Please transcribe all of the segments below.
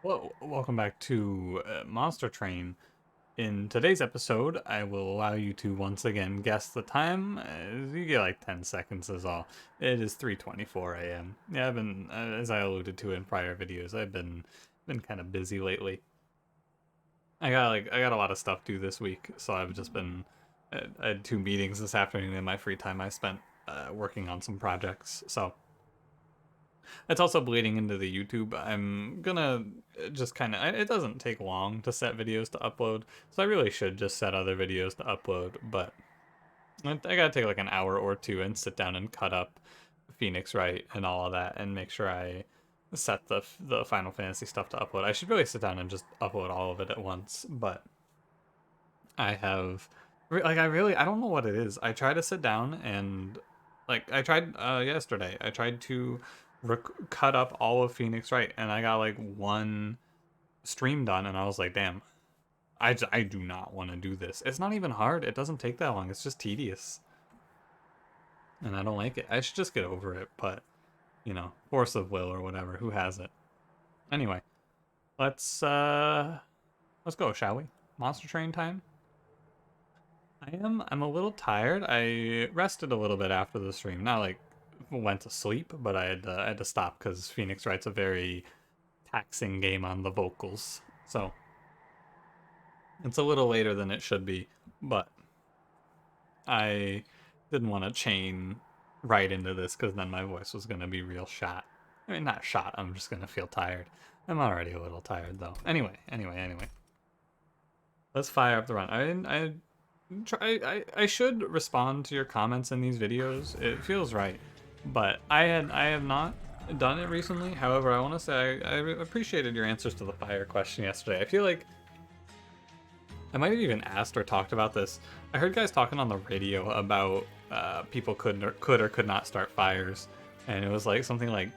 Well, welcome back to Monster Train. In today's episode, I will allow you to once again guess the time. You get like 10 seconds is all. It is 3:24 a.m. Yeah, I've been, as I alluded to in prior videos, I've been kind of busy lately. I got a lot of stuff due this week, so I've just been. I had two meetings this afternoon in my free time. I spent working on some projects, so it's also bleeding into the YouTube. I'm gonna just kind of, it doesn't take long to set videos to upload, so I really should just set other videos to upload, but I gotta take like an hour or two and sit down and cut up Phoenix Wright and all of that and make sure I set the Final Fantasy stuff to upload. I should really sit down and just upload all of it at once, but I have, I don't know what it is. I try to sit down and, I tried yesterday. I tried to cut up all of Phoenix Wright, and I got like one stream done, and I was like, damn, I do not want to do this. It's not even hard. It doesn't take that long. It's just tedious, and I don't like it. I should just get over it, but force of will or whatever. Who has it? Anyway, let's uh, let's go, shall we? Monster Train time. I'm a little tired. I rested a little bit after the stream. Not like went to sleep, but I had to stop because Phoenix Wright's a very taxing game on the vocals. So it's a little later than it should be, but I didn't want to chain right into this because then my voice was going to be real shot. I mean, not shot, I'm just going to feel tired. I'm already a little tired though. Anyway. Let's fire up the run. I should respond to your comments in these videos. It feels right, but I have not done it recently. However, I want to say I appreciated your answers to the fire question yesterday. I feel like I might have even asked or talked about this. I heard guys talking on the radio about people could or could not start fires, and it was like something like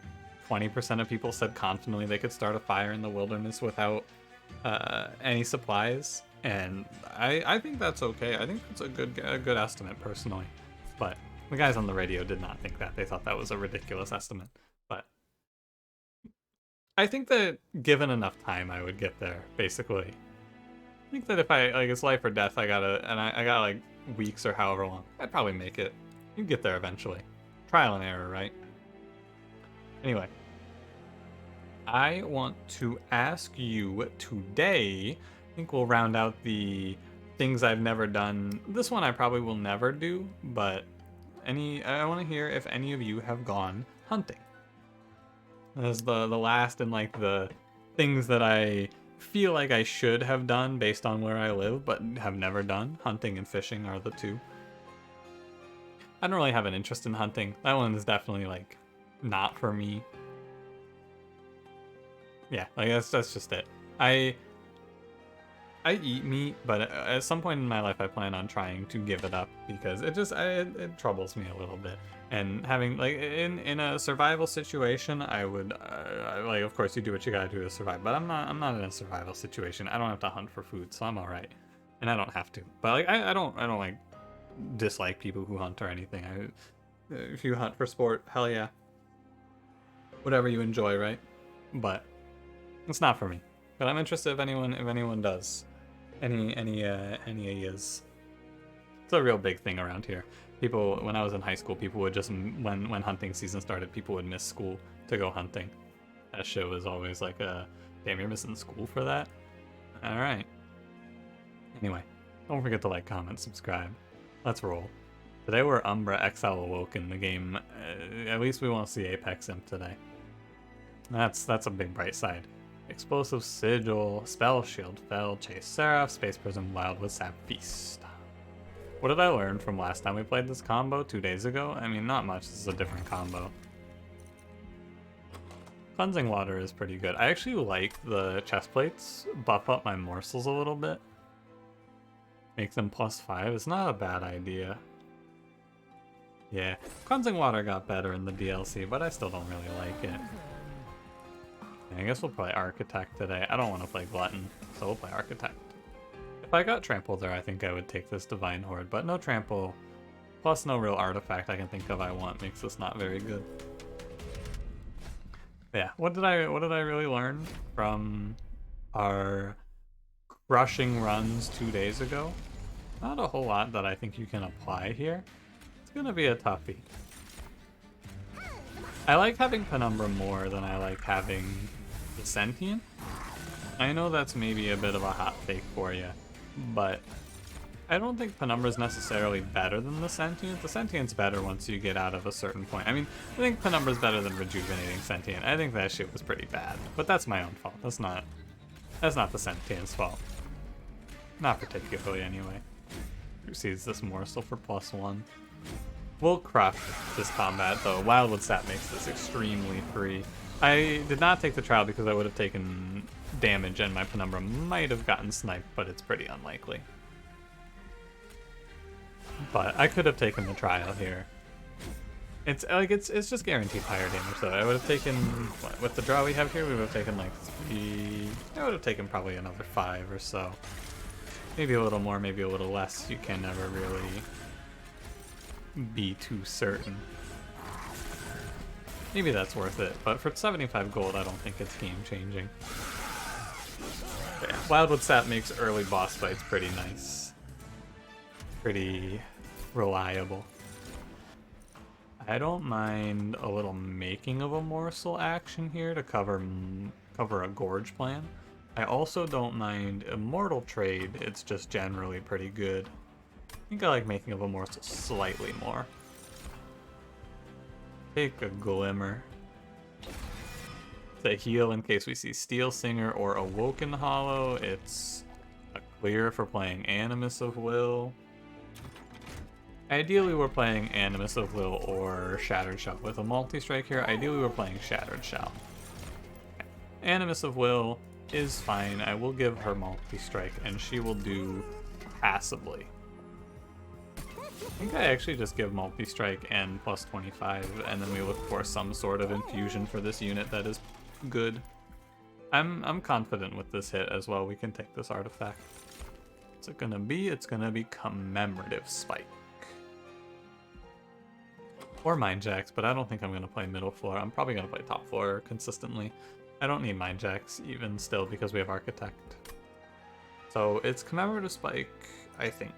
20% of people said confidently they could start a fire in the wilderness without any supplies, and I think that's okay. I think that's a good estimate personally, but the guys on the radio did not think that. They thought that was a ridiculous estimate, but I think that given enough time, I would get there. Basically, I think that if I like it's life or death, I got like weeks or however long, I'd probably make it. You'd get there eventually. Trial and error, right? Anyway, I want to ask you today. I think we'll round out the things I've never done. This one I probably will never do, but I want to hear if any of you have gone hunting. As the last and like the things that I feel like I should have done based on where I live, but have never done. Hunting and fishing are the two. I don't really have an interest in hunting. That one is definitely like not for me. Yeah, like that's just it. I eat meat, but at some point in my life, I plan on trying to give it up because it troubles me a little bit. And having like in a survival situation, I would like of course you do what you gotta do to survive. But I'm not in a survival situation. I don't have to hunt for food, so I'm all right, and I don't have to. But like I don't like dislike people who hunt or anything. If you hunt for sport, hell yeah, whatever you enjoy, right? But it's not for me. But I'm interested if anyone does. Any ideas? It's a real big thing around here. People, when I was in high school, people would just when hunting season started, people would miss school to go hunting. That shit was always like damn, you're missing school for that. All right. Anyway, don't forget to like, comment, subscribe. Let's roll. Today we're Umbra Exile Awoken, the game. At least we won't see Apex Imp today. That's a big bright side. Explosive Sigil, Spell, Shield Fell, Chase Seraph, Space Prism, Wildwood Sap Feast. What did I learn from last time we played this combo 2 days ago? I mean, not much. This is a different combo. Cleansing Water is pretty good. I actually like the chest plates. Buff up my morsels a little bit. Make them +5. It's not a bad idea. Yeah, Cleansing Water got better in the DLC, but I still don't really like it. I guess we'll play Architect today. I don't want to play Glutton, so we'll play Architect. If I got Trample there, I think I would take this Divine Horde, but no Trample, plus no real artifact I can think of I want makes this not very good. Yeah, what did I really learn from our rushing runs 2 days ago? Not a whole lot that I think you can apply here. It's gonna be a toughie. I like having Penumbra more than I like having the Sentient. I know that's maybe a bit of a hot take for you, but I don't think Penumbra's necessarily better than the Sentient. The Sentient's better once you get out of a certain point. I mean, I think Penumbra's better than Rejuvenating Sentient. I think that shit was pretty bad, but that's my own fault. That's not the Sentient's fault. Not particularly, anyway. Who sees this morsel for +1? We'll crush this combat, though. Wildwood Sap makes this extremely free. I did not take the trial because I would have taken damage and my Penumbra might have gotten sniped, but it's pretty unlikely. But I could have taken the trial here. It's like it's just guaranteed higher damage though. I would have taken what, with the draw we have here, we would have taken like 3. I would have taken probably another 5 or so. Maybe a little more, maybe a little less. You can never really be too certain. Maybe that's worth it, but for 75 gold, I don't think it's game changing. But yeah, Wildwood Sap makes early boss fights pretty nice. Pretty reliable. I don't mind a little making of a morsel action here to cover a gorge plan. I also don't mind Immortal Trade, it's just generally pretty good. I think I like making of a morsel slightly more. Take a Glimmer. To heal in case we see Steel Singer or Awoken Hollow. It's a clear for playing Animus of Will. Ideally we're playing Animus of Will or Shattered Shell. With a multi-strike here, ideally we're playing Shattered Shell. Okay. Animus of Will is fine. I will give her multi-strike and she will do passably. I think I actually just give multi-strike and +25 and then we look for some sort of infusion for this unit that is good. I'm confident with this hit as well. We can take this artifact. What's it gonna be? It's gonna be Commemorative Spike. Or Mind Jacks, but I don't think I'm going to play middle floor. I'm probably going to play top floor consistently. I don't need Mind Jacks even still because we have Architect. So it's Commemorative Spike, I think.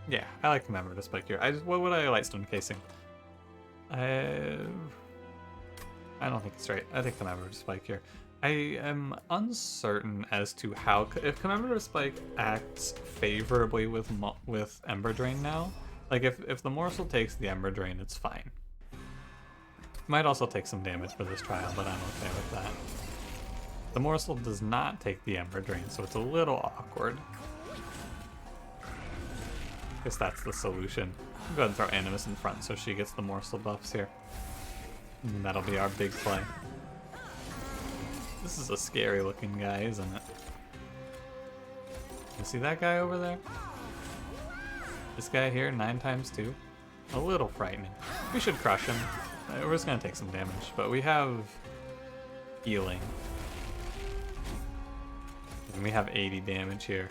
Yeah, I like Commemorative Spike here. What would I Lightstone Casing? I don't think it's right. I think Commemorative Spike here. I am uncertain as to how, if Commemorative Spike acts favorably with Ember Drain now. Like if the morsel takes the Ember Drain, it's fine. Might also take some damage for this trial, but I'm okay with that. The morsel does not take the Ember Drain, so it's a little awkward. Guess that's the solution. I'll go ahead and throw Animus in front so she gets the morsel buffs here. And that'll be our big play. This is a scary looking guy, isn't it? You see that guy over there? This guy here, 9x2. A little frightening. We should crush him. We're just gonna take some damage, but we have healing. And we have 80 damage here.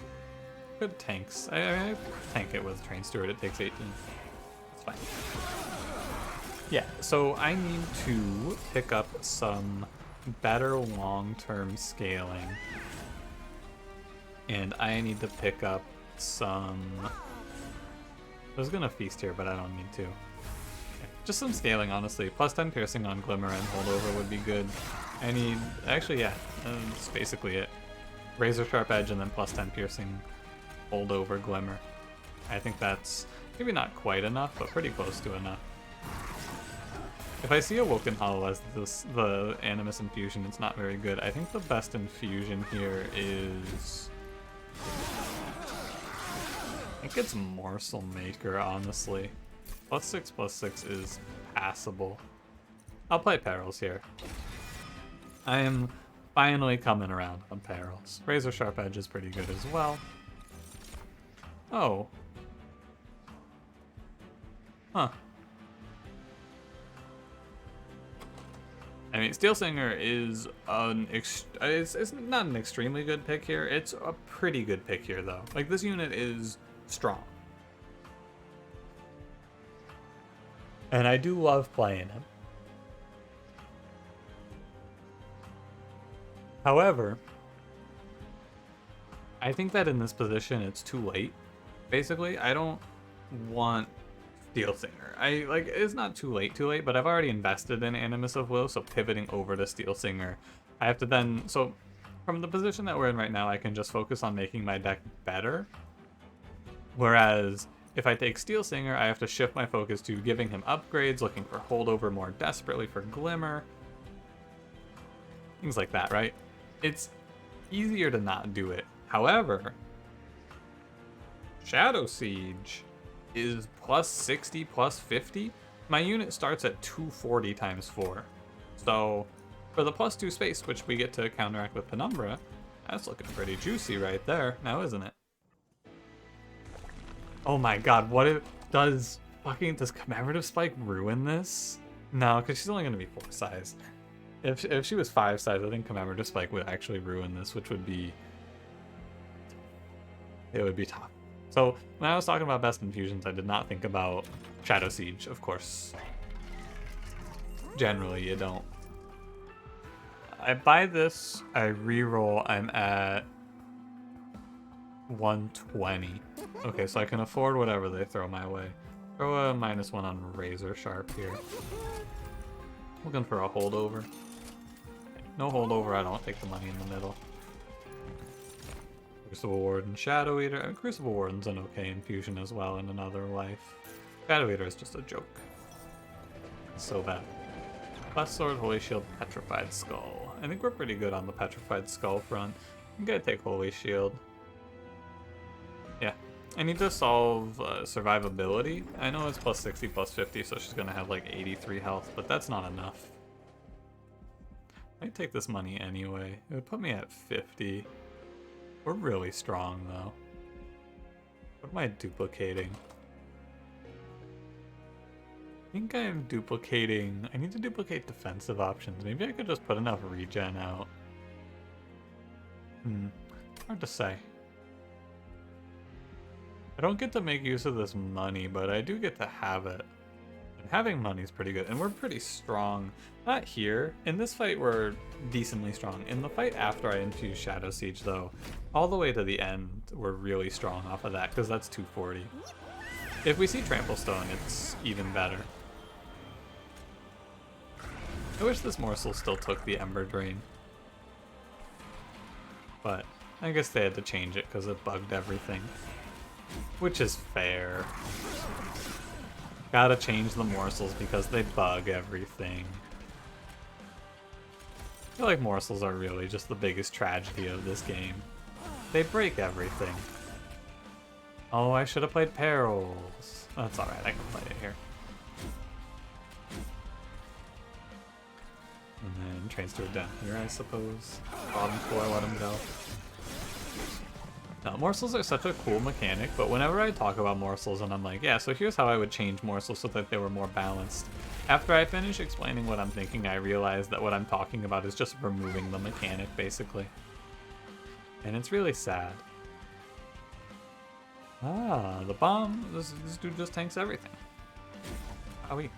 Good tanks. I tank it with Train Steward, it takes 18. It's fine. Yeah, so I need to pick up some better long-term scaling. And I need to pick up some... I was gonna feast here, but I don't need to. Okay. Just some scaling, honestly. +10 piercing on Glimmer and Holdover would be good. I need... Actually, yeah, that's basically it. Razor Sharp Edge and then +10 piercing, Holdover, Glimmer. I think that's maybe not quite enough, but pretty close to enough. If I see Awoken Hollow as the Animus Infusion, it's not very good. I think the best infusion here is... I think it's Morsel Maker, honestly. +6/+6 is passable. I'll play Perils here. I am finally coming around on Perils. Razor Sharp Edge is pretty good as well. Oh. Huh. I mean, Steel Singer is it's not an extremely good pick here. It's a pretty good pick here, though. Like, this unit is strong. And I do love playing him. However, I think that in this position it's too late. Basically, I don't want Steel Singer. It's not too late, but I've already invested in Animus of Will, so pivoting over to Steel Singer, I have to then, so from the position that we're in right now, I can just focus on making my deck better. Whereas if I take Steel Singer, I have to shift my focus to giving him upgrades, looking for holdover more desperately for Glimmer. Things like that, right? It's easier to not do it. However, shadowsiege is plus 60, plus 50. My unit starts at 240 times 4. So for the plus 2 space, which we get to counteract with Penumbra, that's looking pretty juicy right there, now isn't it? Oh my god, what if does Commemorative Spike ruin this? No, because she's only going to be 4 size. If she was 5 size, I think Commemorative Spike would actually ruin this, which would be... It would be tough. So, when I was talking about best infusions, I did not think about shadowsiege, of course. Generally, you don't. I buy this, I reroll, I'm at 120. Okay, so I can afford whatever they throw my way. Throw a -1 on Razor Sharp here. Looking for a holdover. No holdover, I don't take the money in the middle. Crucible Warden, Shadow Eater. I mean, Crucible Warden's an okay infusion as well in another life. Shadow Eater is just a joke. It's so bad. Blessed Sword, Holy Shield, Petrified Skull. I think we're pretty good on the Petrified Skull front. I'm gonna take Holy Shield. Yeah. I need to solve survivability. I know it's plus 60, plus 50, so she's gonna have like 83 health, but that's not enough. I'd take this money anyway. It would put me at 50. We're really strong, though. What am I duplicating? I think I'm duplicating... I need to duplicate defensive options. Maybe I could just put enough regen out. Hard to say. I don't get to make use of this money, but I do get to have it. And having money is pretty good, and we're pretty strong. Not here. In this fight, we're decently strong. In the fight after I infuse shadowsiege, though, all the way to the end, we're really strong off of that, because that's 240. If we see Trample Stone, it's even better. I wish this morsel still took the Ember Drain. But I guess they had to change it because it bugged everything. Which is fair. Gotta change the morsels because they bug everything. I feel like morsels are really just the biggest tragedy of this game. They break everything. Oh, I should have played Perils. That's alright, I can play it here. And then transfer it down here, I suppose. Bottom floor, let him go. Now, morsels are such a cool mechanic, but whenever I talk about morsels and I'm like, yeah, so here's how I would change morsels so that they were more balanced. After I finish explaining what I'm thinking, I realize that what I'm talking about is just removing the mechanic, basically. And it's really sad. Ah, the bomb. This dude just tanks everything. Owie.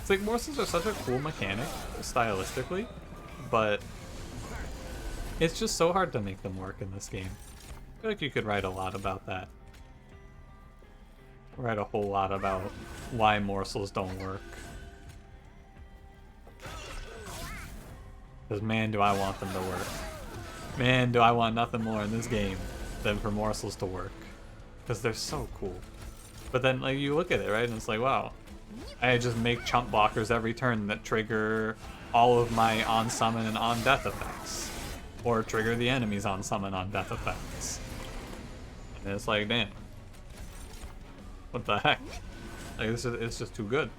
It's like morsels are such a cool mechanic, stylistically, but it's just so hard to make them work in this game. I feel like you could write a lot about that. Write a whole lot about why morsels don't work. Because man, do I want them to work. Man, do I want nothing more in this game than for morsels to work. Because they're so cool. But then like you look at it, right, and it's like, wow. I just make chump blockers every turn that trigger all of my on-summon and on-death effects. Or trigger the enemies on-summon on-death effects. And it's like, damn. What the heck? Like, it's just too good.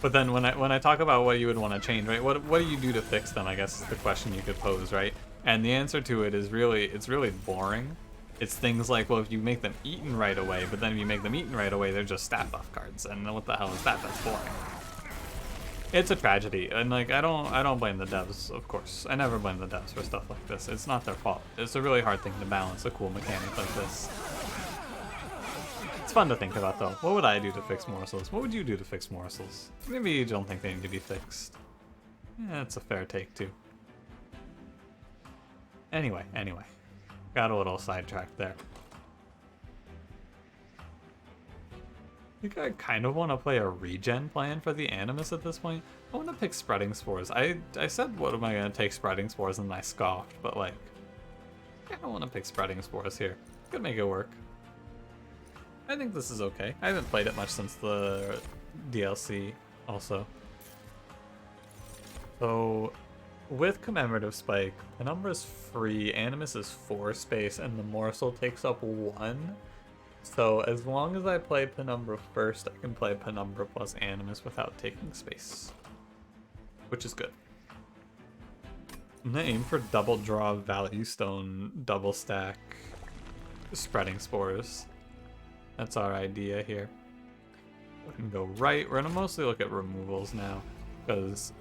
But then when I talk about what you would want to change, right? What do you do to fix them, I guess is the question you could pose, right? And the answer to it is it's really boring. It's things like, well, if you make them eaten right away, but then if you make them eaten right away, they're just stat buff cards. And what the hell is that? That's boring. It's a tragedy, and like I don't blame the devs, of course. I never blame the devs for stuff like this. It's not their fault. It's a really hard thing to balance a cool mechanic like this. fun to think about, though. What would I do to fix morsels? What would you do to fix morsels? Maybe you don't think they need to be fixed. Yeah, that's a fair take, too. Anyway. Got a little sidetracked there. I think I kind of want to play a regen plan for the Animus at this point. I want to pick Spreading Spores. I said, what am I going to take Spreading Spores, and I scoffed, but like, I kind of want to pick Spreading Spores here. Could make it work. I think this is okay. I haven't played it much since the DLC, also. So, with Commemorative Spike, Penumbra's free, Animus is 4 space, and the Morsel takes up 1. So as long as I play Penumbra first, I can play Penumbra plus Animus without taking space, which is good. I'm gonna aim for double draw, Value Stone, double stack, Spreading Spores. That's our idea here. We can go right. We're gonna mostly look at removals now, because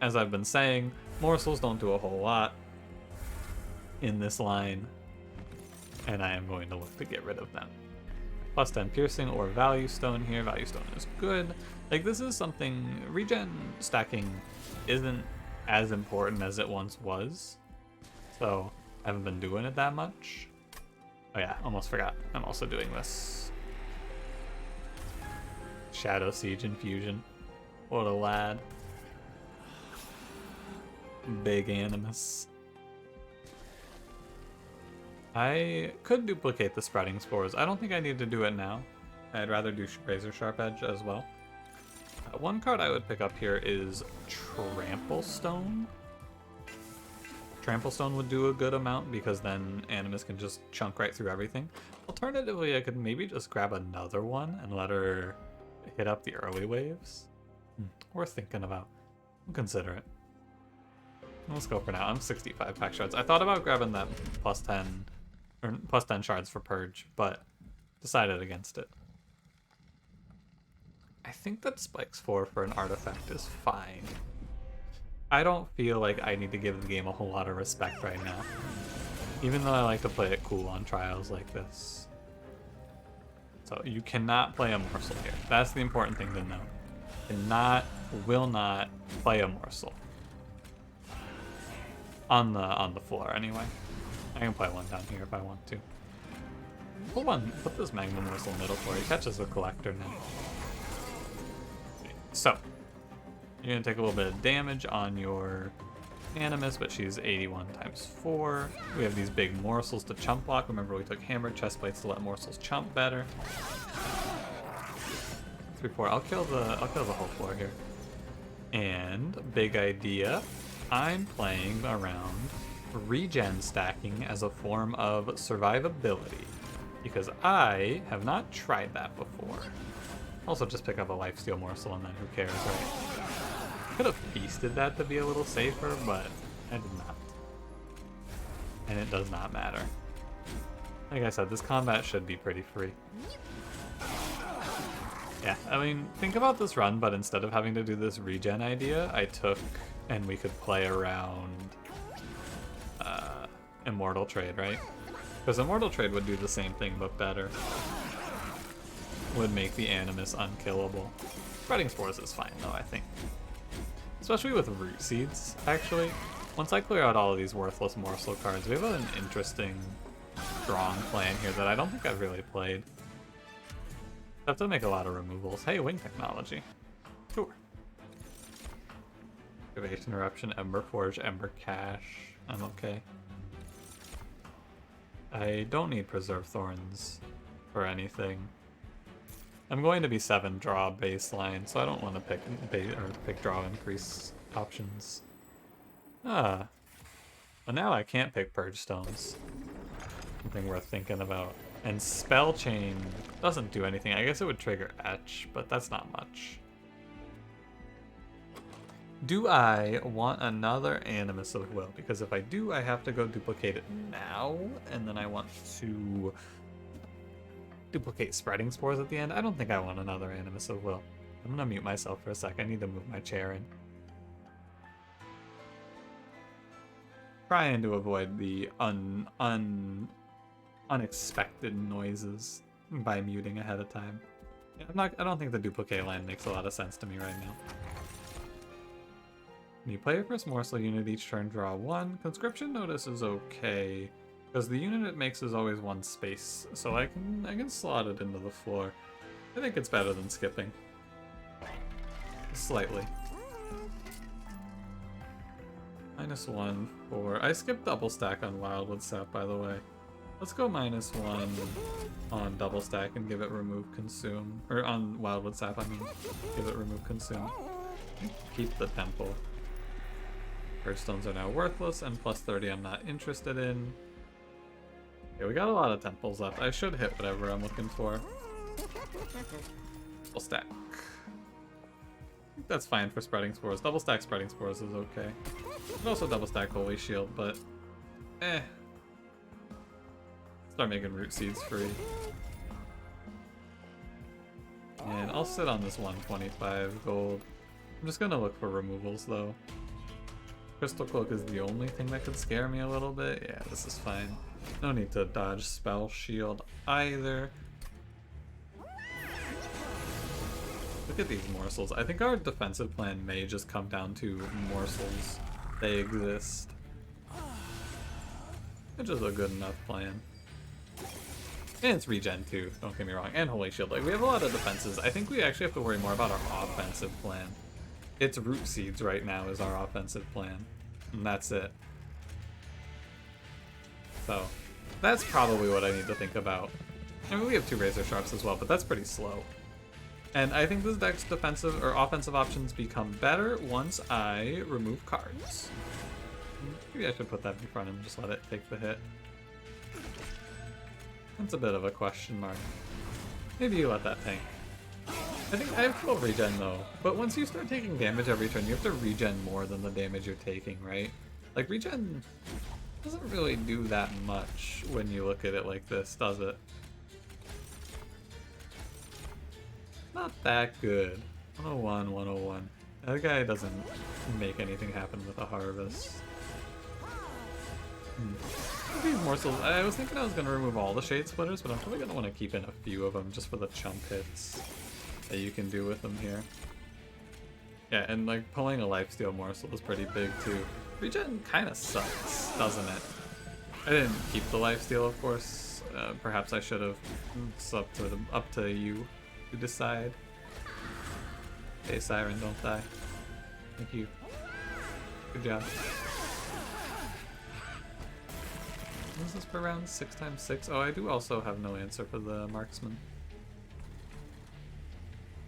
as I've been saying, morsels don't do a whole lot in this line, and I am going to look to get rid of them. Plus 10 piercing or Value Stone here. Value Stone is good. Like, this is something, regen stacking isn't as important as it once was, so I haven't been doing it that much. Oh yeah, almost forgot. I'm also doing this Shadowsiege Infusion. What a lad. Big Animus. I could duplicate the Spreading Spores. I don't think I need to do it now. I'd rather do Razor Sharp Edge as well. One card I would pick up here is Trample Stone. Trample Stone would do a good amount because then Animus can just chunk right through everything. Alternatively, I could maybe just grab another one and let her hit up the early waves. Worth thinking about. We'll consider it. Let's go for now. I'm 65 pack shards. I thought about grabbing that plus 10 or plus 10 shards for Purge, but decided against it. I think that Spikes 4 for an artifact is fine. I don't feel like I need to give the game a whole lot of respect right now, even though I like to play it cool on trials like this. So you cannot play a morsel here. That's the important thing to know. Cannot, will not play a morsel. On the floor anyway. I can play one down here if I want to. Put this Magma Morsel middle floor. He catches the collector now. So, you're gonna take a little bit of damage on your Animus, but she's 81 times 4. We have these big morsels to chump block. Remember, we took hammered chest plates to let morsels chump better. 3, 4. I'll kill the whole floor here. And big idea. I'm playing around regen stacking as a form of survivability, because I have not tried that before. Also, just pick up a lifesteal morsel and then who cares, right? Could have feasted that to be a little safer, but I did not. And it does not matter. Like I said, this combat should be pretty free. Yeah, I mean, think about this run, but instead of having to do this regen idea, I took, and we could play around Immortal Trade, right? Because Immortal Trade would do the same thing, but better. Would make the Animus unkillable. Spreading Spores is fine, though, I think. Especially with Root Seeds, actually. Once I clear out all of these worthless morsel cards, we have an interesting, strong plan here that I don't think I've really played. I have to make a lot of removals. Hey, Wing Technology. Sure. Activation Eruption, Ember Forge, Ember Cache. I'm okay. I don't need Preserve Thorns for anything. I'm going to be 7 draw baseline, so I don't want to pick draw increase options. Well now I can't pick Purge Stones. Something worth thinking about. And Spell Chain doesn't do anything. I guess it would trigger Etch, but that's not much. Do I want another Animus of Will? Because if I do, I have to go duplicate it now, and then I want to duplicate Spreading Spores at the end. I don't think I want another Animus of Will. I'm gonna mute myself for a sec. I need to move my chair in. Trying to avoid the unexpected noises by muting ahead of time. Yeah, I don't think the duplicate line makes a lot of sense to me right now. When you play your first morsel unit each turn, draw 1. Conscription Notice is okay, because the unit it makes is always 1 space, so I can slot it into the floor. I think it's better than skipping. Slightly. -1 for... I skipped double stack on Wildwood Sap, by the way. Let's go -1 on double stack and give it remove consume. Or on Wildwood Sap, I mean. Give it remove consume. Keep the temple. First stones are now worthless, and +30 I'm not interested in. Okay, we got a lot of temples left. I should hit whatever I'm looking for. Double stack. I think that's fine for spreading spores. Double stack spreading spores is okay. Could also double stack Holy Shield, but start making root seeds free. And I'll sit on this 125 gold. I'm just gonna look for removals though. Crystal Cloak is the only thing that could scare me a little bit. Yeah, this is fine. No need to dodge Spell Shield either. Look at these morsels. I think our defensive plan may just come down to morsels. They exist. Which is a good enough plan. And it's regen too, don't get me wrong. And Holy Shield. Like, we have a lot of defenses. I think we actually have to worry more about our offensive plan. It's root seeds right now is our offensive plan. And that's it. So, that's probably what I need to think about. I mean, we have 2 Razor Sharps as well, but that's pretty slow. And I think this deck's defensive or offensive options become better once I remove cards. Maybe I should put that in front and just let it take the hit. That's a bit of a question mark. Maybe you let that tank. I think I have 12 regen though, but once you start taking damage every turn, you have to regen more than the damage you're taking, right? Like, regen doesn't really do that much when you look at it like this, does it? Not that good. 101, 101. That guy doesn't make anything happen with a harvest. These morsels, I was thinking I was going to remove all the Shade Splitters, but I'm probably going to want to keep in a few of them just for the chump hits that you can do with them here. Yeah, and like pulling a lifesteal morsel is pretty big too. Regen kind of sucks, doesn't it? I didn't keep the lifesteal, of course. Perhaps I should have. It's up to you to decide. Hey, Siren, don't die. Thank you. Good job. What is this per round? 6 × 6? Oh, I do also have no answer for the marksman.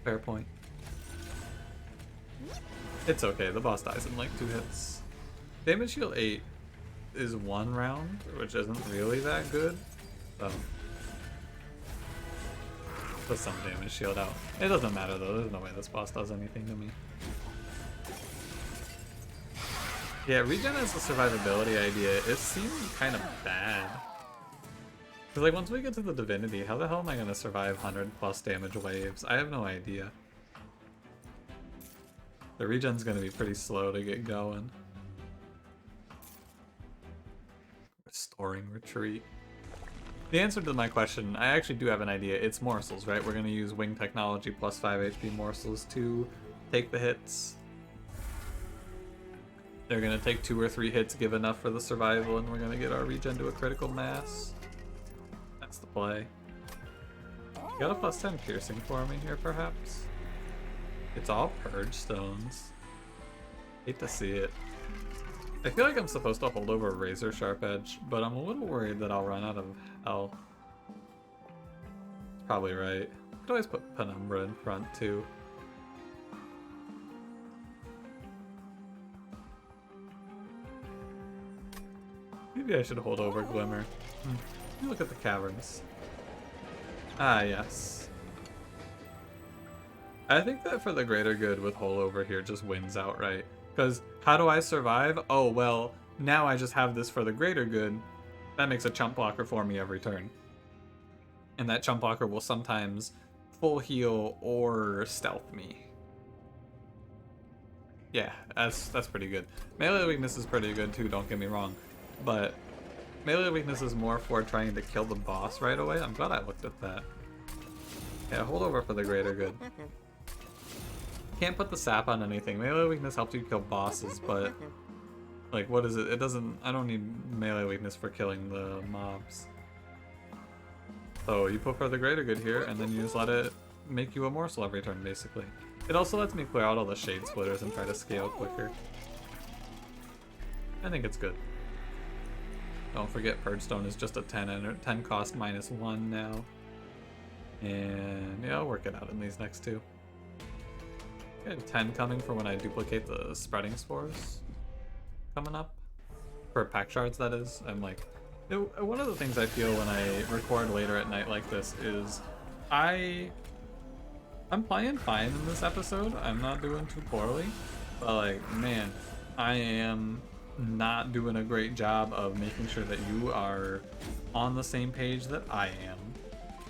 Fair point. It's okay, the boss dies in like 2 hits. Damage shield 8 is 1 round, which isn't really that good. So put some damage shield out. It doesn't matter though, there's no way this boss does anything to me. Yeah, regen as a survivability idea, it seemed kind of bad. Cause like once we get to the Divinity, how the hell am I gonna survive 100+ damage waves? I have no idea. The regen's gonna be pretty slow to get going. Restoring Retreat. The answer to my question, I actually do have an idea. It's morsels, right? We're gonna use Wing Technology plus 5 HP morsels to take the hits. They're gonna take 2 or 3 hits, give enough for the survival, and we're gonna get our regen to a critical mass. That's the play. You got a +10 piercing for me here, perhaps? It's all Purge Stones. Hate to see it. I feel like I'm supposed to hold over Razor Sharp Edge, but I'm a little worried that I'll run out of health. Probably right. Could always put Umbra in front, too. Maybe I should hold over Glimmer. Look at the caverns. Ah, yes. I think that for the greater good with Hole over here just wins outright. Because how do I survive? Oh, well, now I just have this for the greater good. That makes a chump blocker for me every turn. And that chump blocker will sometimes full heal or stealth me. Yeah, that's pretty good. Melee weakness is pretty good too, don't get me wrong. But melee weakness is more for trying to kill the boss right away. I'm glad I looked at that. Yeah, hold over for the greater good. Can't put the sap on anything. Melee weakness helps you kill bosses, but like, what is it? It doesn't. I don't need melee weakness for killing the mobs. So you put for the greater good here, and then you just let it make you a morsel every turn, basically. It also lets me clear out all the shade splitters and try to scale quicker. I think it's good. Don't forget Purge Stone is just a 10 cost -1 now. And yeah, I'll work it out in these next two. I have 10 coming for when I duplicate the spreading spores coming up. For pack shards, that is. I'm like, one of the things I feel when I record later at night like this is I'm playing fine in this episode. I'm not doing too poorly. But like, man, I am not doing a great job of making sure that you are on the same page that I am.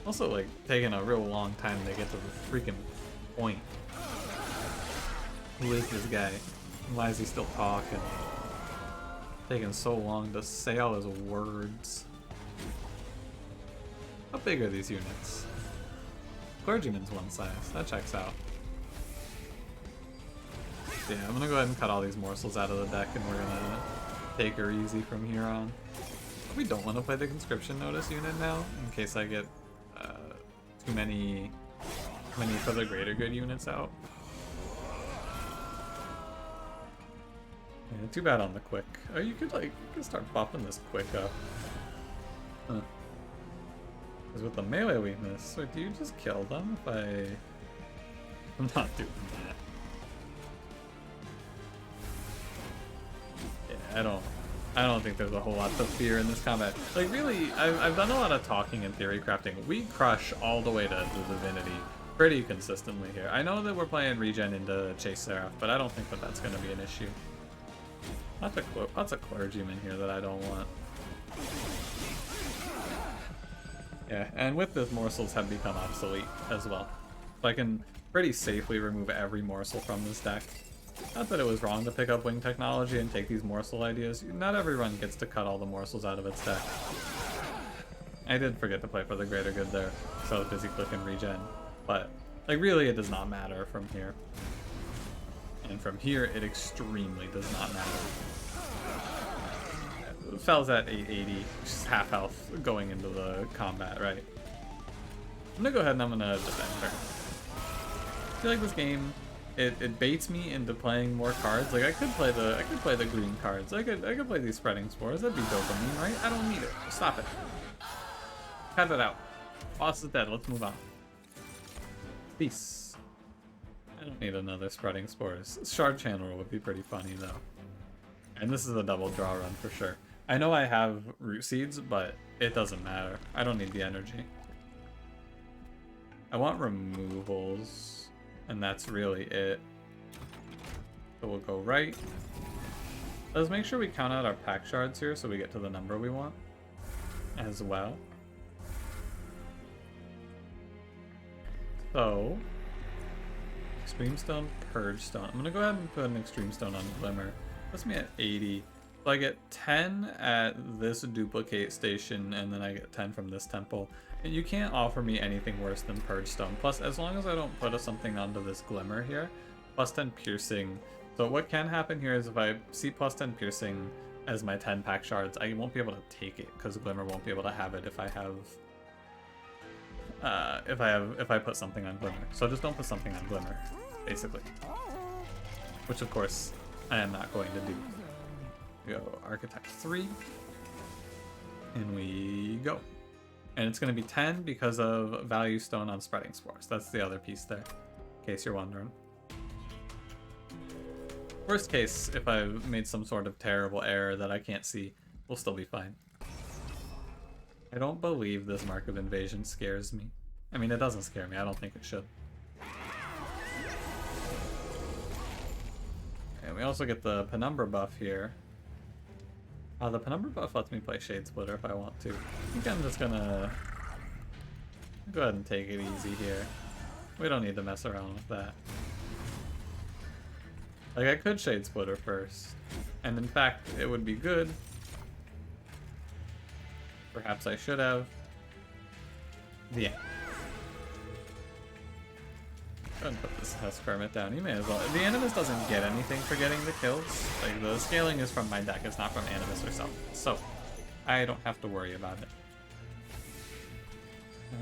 Also, like, taking a real long time to get to the freaking point. Who is this guy? Why is he still talking? Taking so long to say all his words. How big are these units? Clergyman's one size. That checks out. Yeah, I'm gonna go ahead and cut all these morsels out of the deck, and we're gonna take her easy from here on. We don't want to play the conscription notice unit now, in case I get too many for the greater good units out. Yeah, too bad on the quick. Oh, you could start buffing this quick up. Huh. Because with the melee weakness, wait, do you just kill them if I'm not doing that. Yeah, I don't think there's a whole lot to fear in this combat. Like, really, I've done a lot of talking and theory crafting. We crush all the way to the Divinity pretty consistently here. I know that we're playing regen into Chase Seraph, but I don't think that that's going to be an issue. Lots of clergymen here that I don't want. Yeah, and with this, morsels have become obsolete as well. So I can pretty safely remove every morsel from this deck. Not that it was wrong to pick up wing technology and take these morsel ideas. Not every run gets to cut all the morsels out of its deck. I did forget to play for the greater good there, so I was busy clicking regen. But, like, really it does not matter from here. And from here, it extremely does not matter. Fell's at 880, which is half health going into the combat, right? I'm gonna go ahead and I'm gonna defend her. I feel like this game, it baits me into playing more cards. Like I could play the green cards. I could play these spreading spores. That'd be dopamine, right? I don't need it. Stop it. Cut it out. Boss is dead. Let's move on. Peace. I don't need another spreading spores. Shard Channeler would be pretty funny though. And this is a double draw run for sure. I know I have root seeds, but it doesn't matter. I don't need the energy. I want removals, and that's really it. So we'll go right. Let's make sure we count out our pack shards here so we get to the number we want as well. So, Extreme Stone, Purge Stone. I'm gonna go ahead and put an Extreme Stone on Glimmer. Puts me at 80. So I get 10 at this duplicate station, and then I get 10 from this temple. And you can't offer me anything worse than Purge Stone. Plus, as long as I don't put something onto this Glimmer here, plus 10 piercing. So what can happen here is if I see plus 10 piercing as my 10 pack shards, I won't be able to take it because Glimmer won't be able to have it if I have if I put something on Glimmer. So just don't put something on Glimmer, basically. Which of course I am not going to do. We go Architect 3, and we go. And it's going to be 10 because of Value Stone on Spreading Spores. That's the other piece there, in case you're wondering. Worst case, if I've made some sort of terrible error that I can't see, we'll still be fine. I don't believe this Mark of Invasion scares me. I mean, it doesn't scare me. I don't think it should. And we also get the Penumbra buff here. The Penumbra buff lets me play Shade Splitter if I want to. I think I'm just gonna go ahead and take it easy here. We don't need to mess around with that. Like, I could Shade Splitter first. And in fact, it would be good. Perhaps I should have. The end. Go ahead and put this test permit down. You may as well. The Animus doesn't get anything for getting the kills. Like, the scaling is from my deck, it's not from Animus herself. So, I don't have to worry about it.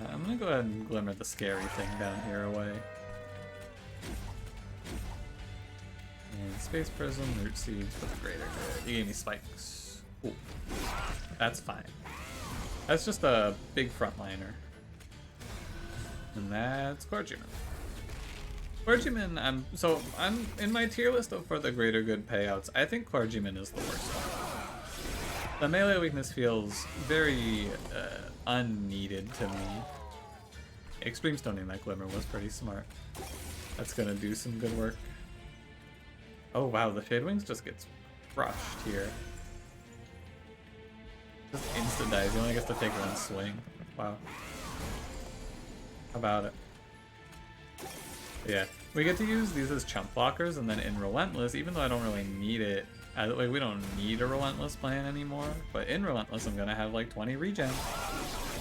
I'm gonna go ahead and glimmer the scary thing down here away. And Space Prism, Root Seeds for the greater good. You gave me spikes. Cool. That's fine. That's just a big frontliner. And that's Clergyman. Clergyman, I'm in my tier list of for the greater good payouts, I think Clergyman is the worst one. The melee weakness feels very unneeded to me. Extreme Stoning that Glimmer was pretty smart. That's gonna do some good work. Oh wow, the Shade Wings just gets crushed here. Just insta dies, he only gets to take one swing. Wow. How about it? Yeah, we get to use these as chump blockers, and then in Relentless, even though I don't really need it, like we don't need a Relentless plan anymore, but in Relentless I'm gonna have like 20 regen.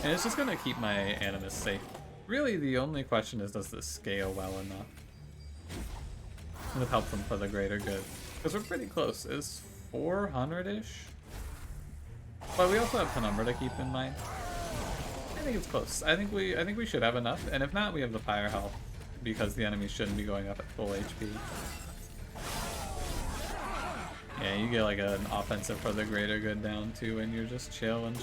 And it's just gonna keep my Animus safe. Really, the only question is, does this scale well enough? With help from for the greater good. Because we're pretty close. Is 400-ish? But we also have Penumbra to keep in mind. I think it's close. I think we should have enough, and if not, we have the fire health because the enemies shouldn't be going up at full HP. Yeah, you get like an offensive for the greater good down too, and you're just chilling.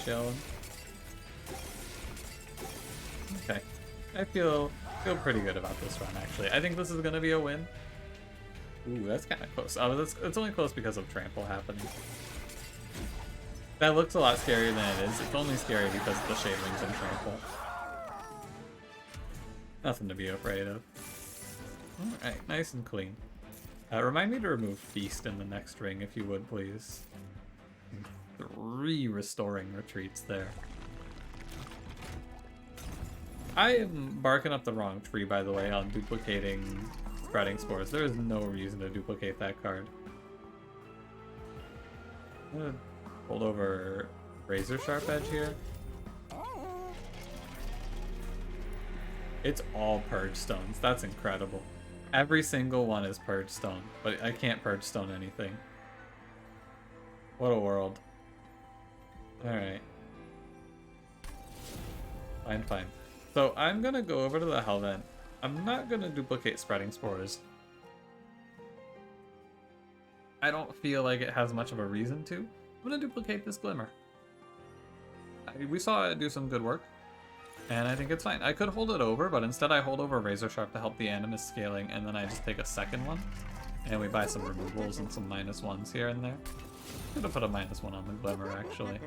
Okay, I feel pretty good about this run actually. I think this is gonna be a win. Ooh, that's kind of close. Oh, it's only close because of trample happening. That looks a lot scarier than it is. It's only scary because of the Shade Wings and trample. Nothing to be afraid of. Alright, nice and clean. Remind me to remove Feast in the next ring, if you would, please. 3 restoring retreats there. I am barking up the wrong tree, by the way, on duplicating Spreading Spores. There is no reason to duplicate that card. I'm gonna hold over Razor Sharp Edge here. It's all Purge Stones. That's incredible. Every single one is Purge Stone, but I can't Purge Stone anything. What a world. Alright. Fine. So I'm gonna go over to the Hell Vent. I'm not gonna duplicate Spreading Spores. I don't feel like it has much of a reason to. I'm gonna duplicate this Glimmer. We saw it do some good work, and I think it's fine. I could hold it over, but instead I hold over Razor Sharp to help the Animus scaling, and then I just take a second one, and we buy some removals and some -1s here and there. Could have put a -1 on the Glimmer, actually,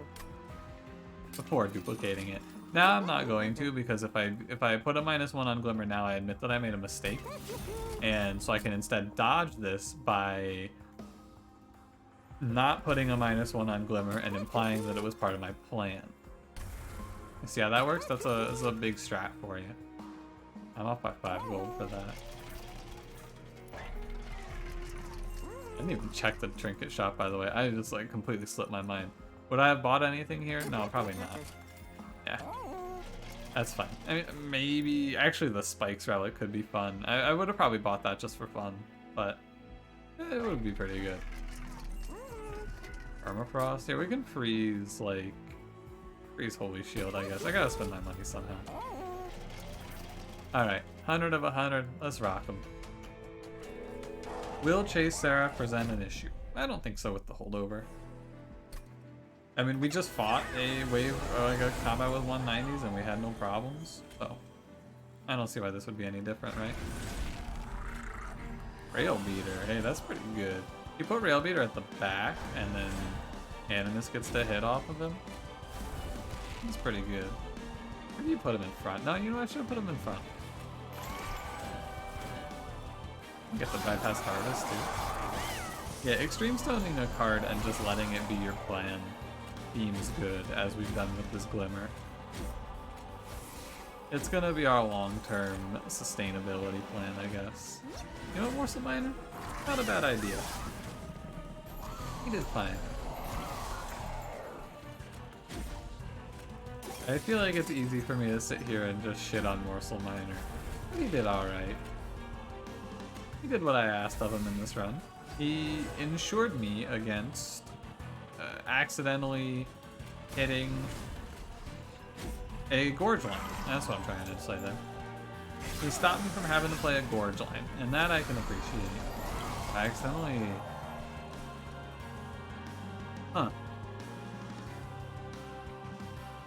before duplicating it. Now I'm not going to, because if I put a -1 on Glimmer now, I admit that I made a mistake, and so I can instead dodge this by not putting a -1 on Glimmer and implying that it was part of my plan. You see how that works? That's a big strat for you. I'm off by 5 gold for that. I didn't even check the trinket shop, by the way. I just like completely slipped my mind. Would I have bought anything here? No, probably not. Yeah, that's fine. I mean, maybe actually the Spikes relic could be fun. I would have probably bought that just for fun, but it would be pretty good. Permafrost. Here, we can freeze, like, freeze Holy Shield, I guess. I gotta spend my money somehow. Alright, 100 of 100. Let's rock them. Will Chase Seraph present an issue? I don't think so with the holdover. I mean, we just fought a wave, or like a combat with 190s, and we had no problems, so I don't see why this would be any different, right? Rail Beater. Hey, that's pretty good. You put Rail Beater at the back, and then Animus gets to hit off of him. That's pretty good. Maybe you put him in front. No, you know what? I should have put him in front. You get the bypass Harvest, too. Yeah, Extreme Stoning a card and just letting it be your plan seems good, as we've done with this Glimmer. It's gonna be our long-term sustainability plan, I guess. You know what, Morsel Miner? Not a bad idea. He did fine. I feel like it's easy for me to sit here and just shit on Morsel Miner. But he did alright. He did what I asked of him in this run. He insured me against accidentally hitting a gorge line. That's what I'm trying to say there. He stopped me from having to play a gorge line, and that I can appreciate. I accidentally... Huh.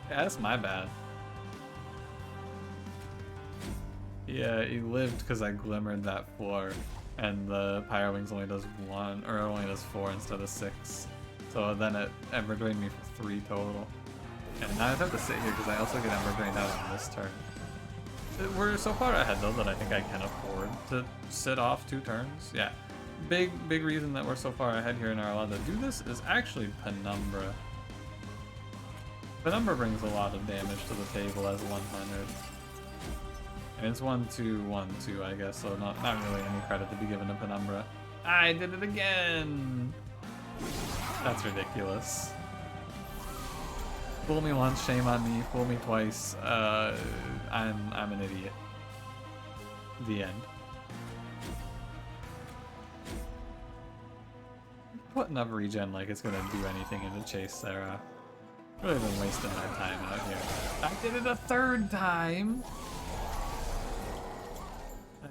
Yeah, that's my bad. Yeah, he lived because I glimmered that floor, and the Pyro Wings only does 1, or only does 4 instead of 6. So then it Ember Drained me for 3 total. And now I have to sit here because I also get Ember Drained out on this turn. We're so far ahead though that I think I can afford to sit off 2 turns. Yeah. Big reason that we're so far ahead here and are allowed to do this is actually Penumbra. Penumbra brings a lot of damage to the table as 100. And it's 1-2-1-2, I guess, so not really any credit to be given to Penumbra. I did it again! That's ridiculous. Fool me once, shame on me. Fool me twice, I'm an idiot. The end. Putting up regen like it's gonna do anything in the chase Sarah. Really been wasting my time out here. I did it a 3rd time!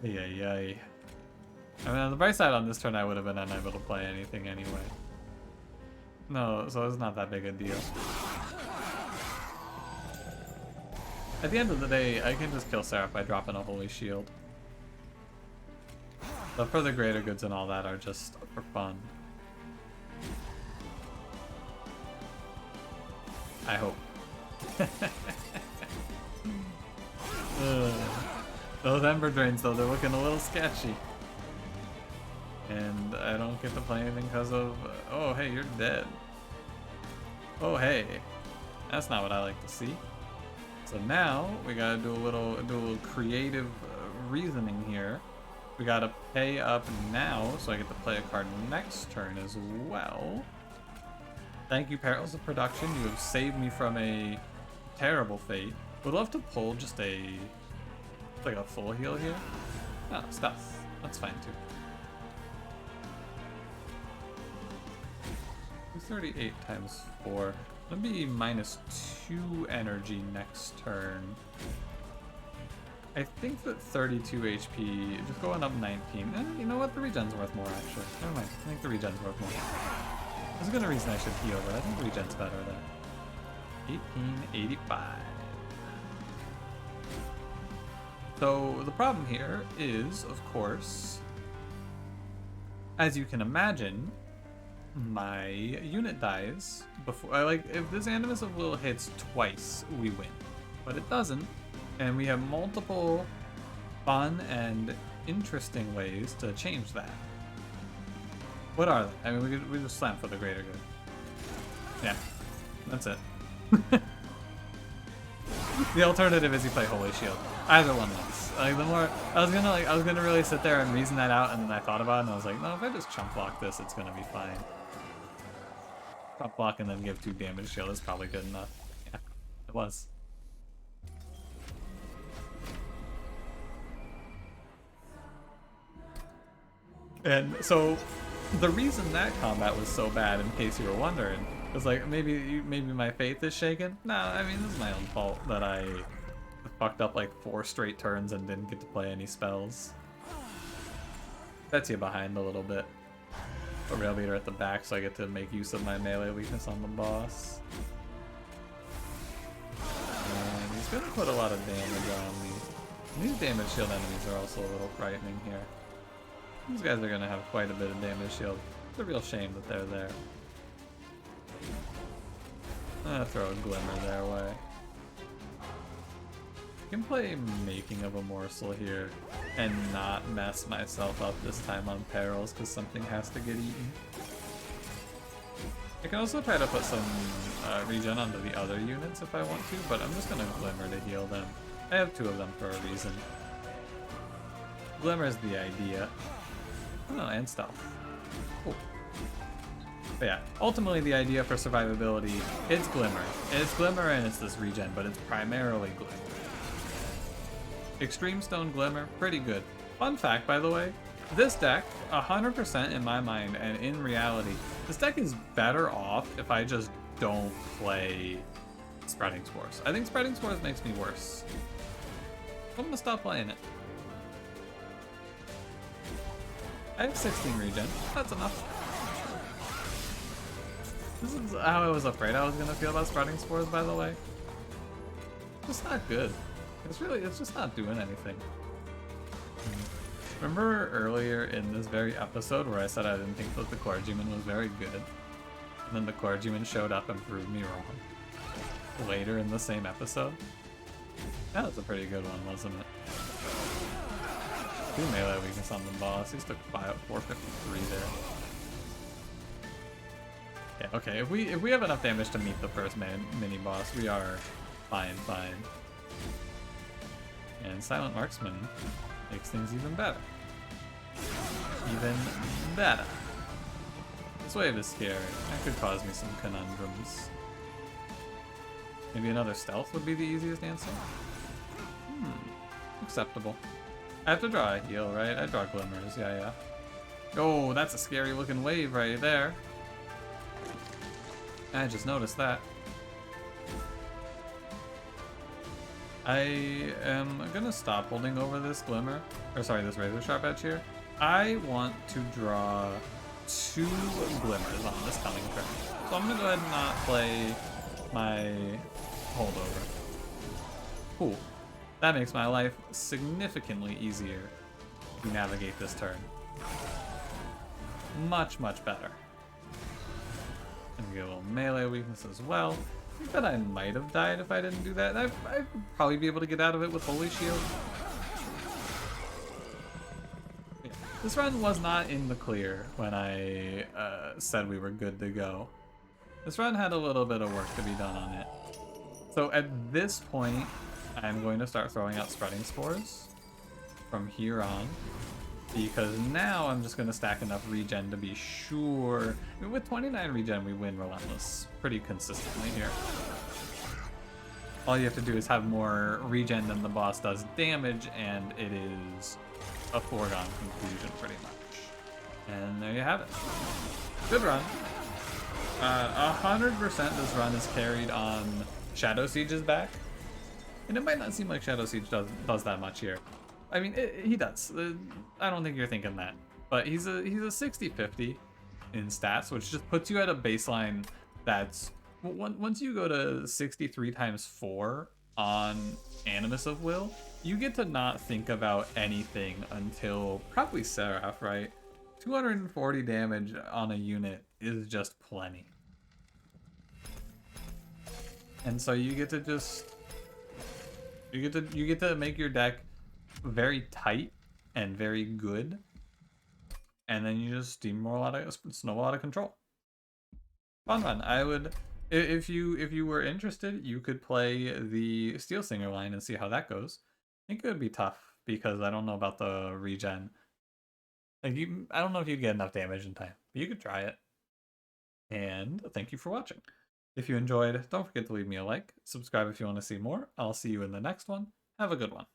Ay. I mean, on the bright side on this turn, I would have been unable to play anything anyway. No, so it's not that big a deal. At the end of the day, I can just kill Seraph by dropping a Holy Shield. But for the greater goods and all that are just for fun. I hope. Those Ember Drains, though, they're looking a little sketchy. And I don't get to play anything because of... oh, hey, you're dead. Oh, hey. That's not what I like to see. So now, we gotta do a little creative reasoning here. We gotta pay up now, so I get to play a card next turn as well. Thank you, Perils of Production. You have saved me from a terrible fate. Would love to pull just like a full heal here. Oh, stuff. That's fine too. 38 times 4. That'd be -2 energy next turn. I think that 32 HP, just going up 19. You know what? The regen's worth more, actually. Never mind. I think the regen's worth more. There's a good reason I should heal, but I think the regen's better than 1885. So the problem here is, of course, as you can imagine, my unit dies before. If this Animus of Will hits twice, we win, but it doesn't, and we have multiple fun and interesting ways to change that. What are they? I mean, we just slam for the greater good. Yeah, that's it. The alternative is you play Holy Shield. Either one works. Like the more I was gonna really sit there and reason that out, and then I thought about it, and I was like, no, if I just chunk block this, it's gonna be fine. Chunk block and then give 2 damage shield is probably good enough. Yeah, it was. And so the reason that combat was so bad, in case you were wondering, was like maybe my faith is shaken. No, I mean this is my own fault that I fucked up like 4 straight turns and didn't get to play any spells. That's you behind a little bit. A Rail Beater at the back, so I get to make use of my melee weakness on the boss. And he's gonna put a lot of damage on me. And these damage shield enemies are also a little frightening here. These guys are gonna have quite a bit of damage shield. It's a real shame that they're there. I'm gonna throw a Glimmer their way. I can play Making of a Morsel here and not mess myself up this time on Perils because something has to get eaten. I can also try to put some regen onto the other units if I want to, but I'm just gonna Glimmer to heal them. I have 2 of them for a reason. Glimmer is the idea. Oh, and stealth. Cool. But yeah, ultimately the idea for survivability, it's Glimmer. It's Glimmer and it's this regen, but it's primarily Glimmer. Extreme Stone Glimmer, pretty good. Fun fact, by the way, This deck, 100% in my mind, and in reality, this deck is better off if I just don't play Spreading Spores. I think Spreading Spores makes me worse. I'm gonna stop playing it. I have 16 regen. That's enough. This is how I was afraid I was gonna feel about Spreading Spores, by the way. It's just not good. It's just not doing anything. Remember earlier in this very episode where I said I didn't think that the clergyman was very good? And then the clergyman showed up and proved me wrong. Later in the same episode? That was a pretty good one, wasn't it? 2 melee weakness on the boss. He's took 453 there. Yeah, okay, if we have enough damage to meet the first mini boss, we are fine. And Silent Marksman makes things even better. Even better. This wave is scary. That could cause me some conundrums. Maybe another stealth would be the easiest answer? Acceptable. I have to draw a heal, right? I draw glimmers, yeah. Oh, that's a scary looking wave right there. I just noticed that. I am gonna stop holding over this glimmer, or sorry, this razor sharp edge here. I want to draw 2 glimmers on this coming turn. So I'm gonna go ahead and not play my holdover. Cool. That makes my life significantly easier to navigate this turn. Much better. And get a little melee weakness as well. I think that I might have died if I didn't do that. I'd probably be able to get out of it with Holy Shield. Yeah. This run was not in the clear when I said we were good to go. This run had a little bit of work to be done on it. So at this point, I'm going to start throwing out Spreading Spores from here on, because now I'm just going to stack enough regen to be sure. I mean, with 29 regen, we win Relentless pretty consistently here. All you have to do is have more regen than the boss does damage, and it is a foregone conclusion pretty much. And there you have it. Good run. 100% this run is carried on Shadowsiege's back. And it might not seem like Shadowsiege does that much here. I mean, he does. I don't think you're thinking that. But he's a 60-50 in stats, which just puts you at a baseline that's... Once you go to 63 times 4 on Animus of Will, you get to not think about anything until probably Seraph, right? 240 damage on a unit is just plenty. And so you get to just... You get to make your deck very tight and very good, and then you just snowball out of control. Fun run. I would, if you were interested, you could play the Steel Singer line and see how that goes. I think it would be tough because I don't know about the regen. Like I don't know if you'd get enough damage in time, but you could try it. And thank you for watching. If you enjoyed, don't forget to leave me a like, subscribe if you want to see more. I'll see you in the next one. Have a good one.